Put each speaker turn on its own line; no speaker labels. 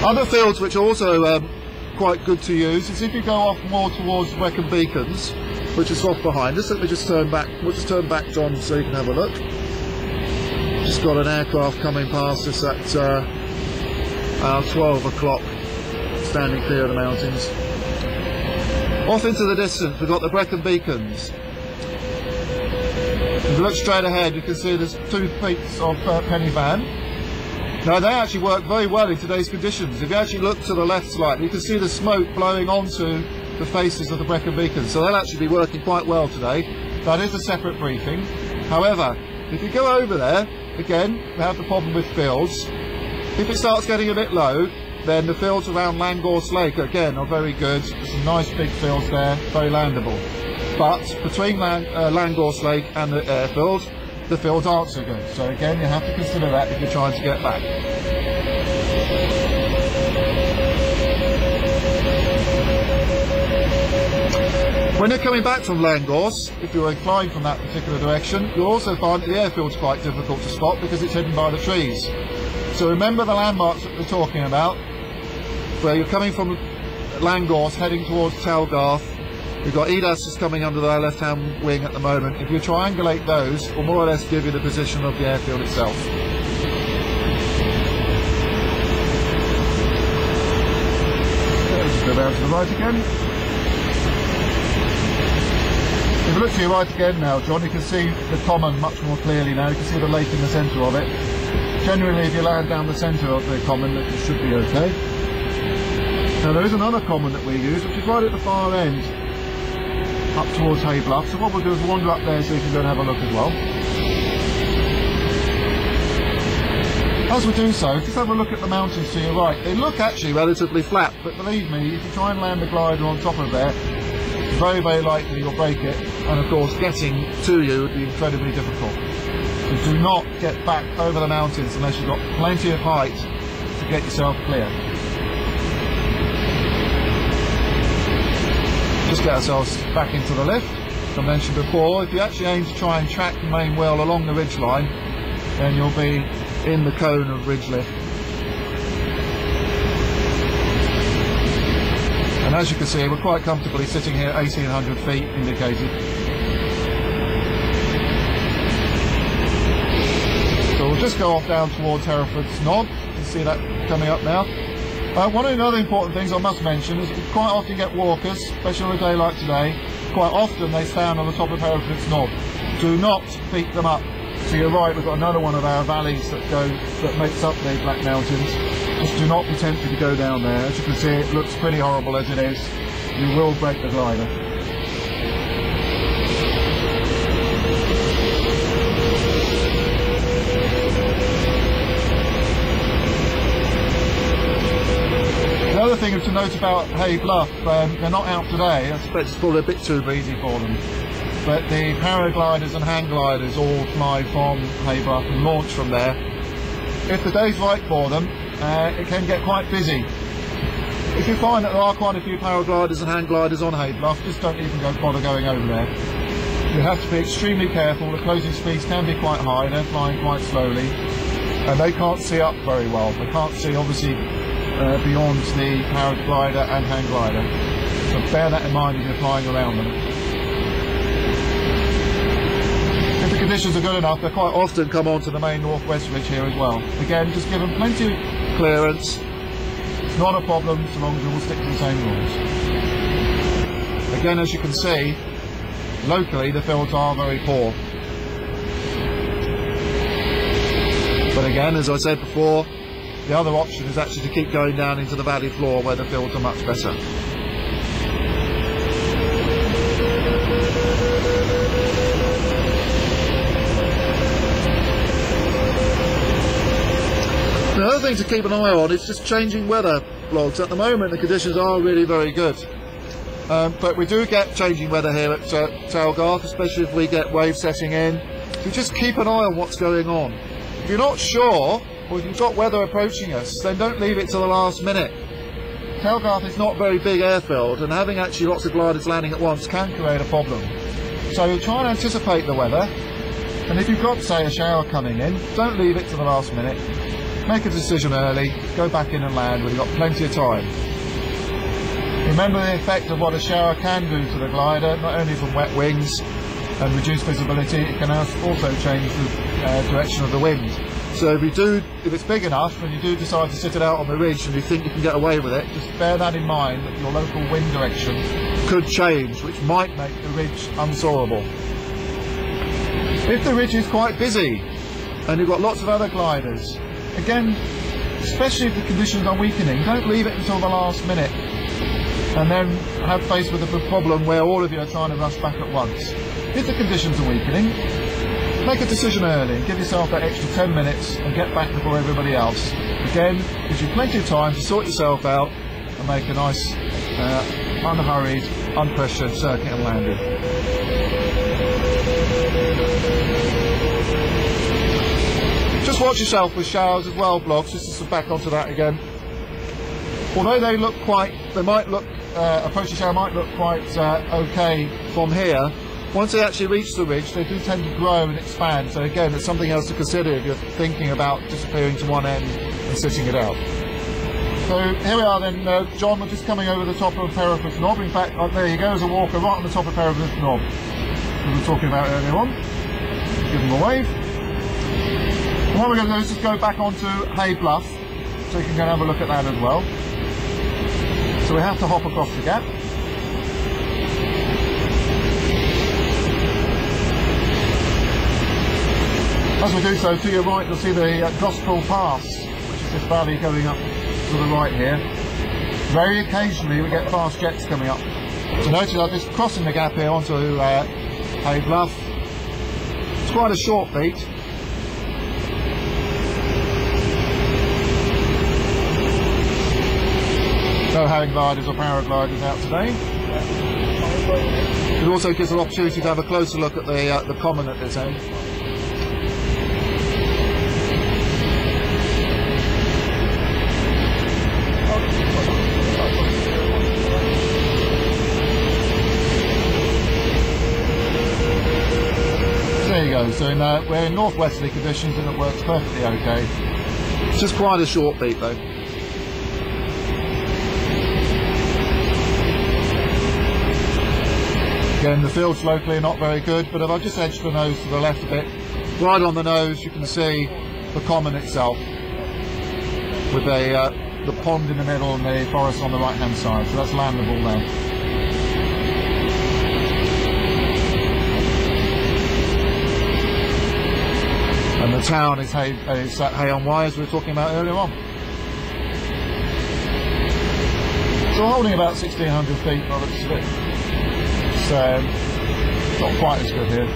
Other fields which are also quite good to use is if you go off more towards Wreckham Beacons, which is off behind us. Let me just turn back. We'll just turn back, John, so you can have a look. Just got an aircraft coming past us at 12 o'clock, standing clear of the mountains. Off into the distance, we've got the Brecon Beacons. If you look straight ahead, you can see there's two peaks of Penny Van. Now, they actually work very well in today's conditions. If you actually look to the left slightly, you can see the smoke blowing onto the faces of the Brecon Beacons, so they'll actually be working quite well today. That is a separate briefing. However, if you go over there, again, we have the problem with fields. If it starts getting a bit low, then the fields around Langorse Lake, again, are very good. There's some nice big fields there, very landable. But between Langorse Lake and the airfield, the fields aren't so good. So again, you have to consider that if you're trying to get back. When you're coming back from Langorse, if you're inclined from that particular direction, you'll also find that the airfield's quite difficult to spot because it's hidden by the trees. So remember the landmarks that we're talking about, where you're coming from Langorse heading towards TALGARTH. We've got EDAS just coming under their left-hand wing at the moment. If you triangulate those, will more or less give you the position of the airfield itself. Let's go down to the right again. If you look to your right again now, John, you can see the common much more clearly now. You can see the lake in the centre of it. Generally, if you land down the centre of the common, it should be okay. Now, there is another common that we use, which is right at the far end, up towards Hay Bluff. So what we'll do is wander up there so you can go and have a look as well. As we do so, just have a look at the mountains to your right. They look actually relatively flat, but believe me, if you try and land a glider on top of there, it's very, very likely you'll break it, and of course getting to you would be incredibly difficult. So do not get back over the mountains unless you've got plenty of height to get yourself clear. Just get ourselves back into the lift. As I mentioned before, if you actually aim to try and track the main well along the ridge line, then you'll be in the cone of ridge lift. And as you can see, we're quite comfortably sitting here at 1800 feet indicated. So we'll just go off down towards Hereford's Knob. You can see that coming up now. One of the other important things I must mention is that you quite often get walkers, especially on a day like today. Quite often they stand on the top of Hereford's Knob. Do not beat them up. To your right, we've got another one of our valleys that makes up the Black Mountains. Just do not be tempted to go down there. As you can see, it looks pretty horrible as it is. You will break the glider. The other thing to note about Hay Bluff, they're not out today. I suspect it's probably a bit too breezy for them. But the paragliders and hang gliders all fly from Hay Bluff and launch from there. If the day's right for them, it can get quite busy. If you find that there are quite a few paragliders and hang gliders on Hay Bluff, just don't even bother going over there. You have to be extremely careful. The closing speeds can be quite high. They're flying quite slowly, and they can't see up very well. They can't see obviously beyond the paraglider and hang glider. So bear that in mind as you're flying around them. If the conditions are good enough, they quite often come onto the main northwest ridge here as well. Again, just give them plenty of clearance. It's not a problem so long as we will stick to the same rules. Again, as you can see, locally the fields are very poor. But again, as I said before, the other option is actually to keep going down into the valley floor where the fields are much better. The other thing to keep an eye on is just changing weather logs. At the moment the conditions are really very good, but we do get changing weather here at TALGARTH, especially if we get wave setting in. So just keep an eye on what's going on. If you're not sure, or if you've got weather approaching us, then don't leave it to the last minute. TALGARTH is not a very big airfield, and having actually lots of gliders landing at once can create a problem. So you'll try and anticipate the weather, and if you've got, say, a shower coming in, don't leave it to the last minute. make a decision early, go back in and land when you've got plenty of time. Remember the effect of what a shower can do to the glider, not only from wet wings and reduced visibility, it can also change the direction of the wind. So if it's big enough and you do decide to sit it out on the ridge and you think you can get away with it, just bear that in mind, that your local wind direction could change, which might make the ridge unsoarable. If the ridge is quite busy and you've got lots of other gliders, again, especially if the conditions are weakening, don't leave it until the last minute and then have faced with a problem where all of you are trying to rush back at once. If the conditions are weakening, make a decision early and give yourself that extra 10 minutes and get back before everybody else. Again, gives you plenty of time to sort yourself out and make a nice, unhurried, unpressured circuit and landing. Just watch yourself with showers as well, blogs, just to back onto that again. Although they might look, approaching shower might look quite okay from here, once they actually reach the ridge, they do tend to grow and expand. So again, it's something else to consider if you're thinking about disappearing to one end and sitting it out. So here we are then, John, we're just coming over the top of Periplus Knob. In fact, there you go, there's a walker right on the top of Periplus Knob, we were talking about earlier on. Give them a wave. And what we're going to do is just go back onto Hay Bluff, so you can go and have a look at that as well. So we have to hop across the gap. As we do so, to your right you'll see the Gospel Pass, which is this valley going up to the right here. Very occasionally we get fast jets coming up. So notice I'm just crossing the gap here onto Hay Bluff. It's quite a short beat. No hang gliders or paragliders out today. It also gives an opportunity to have a closer look at the common at this end. There you go, so we're in northwesterly conditions and it works perfectly okay. It's just quite a short beat though. Again, the fields locally are not very good, but if I just edge the nose to the left a bit, right on the nose you can see the common itself with the pond in the middle and the forest on the right hand side, so that's landable there. And the town is Hay on Wye, as we were talking about earlier on. So we're holding about 1600 feet by the looks of it. It's not quite as good here.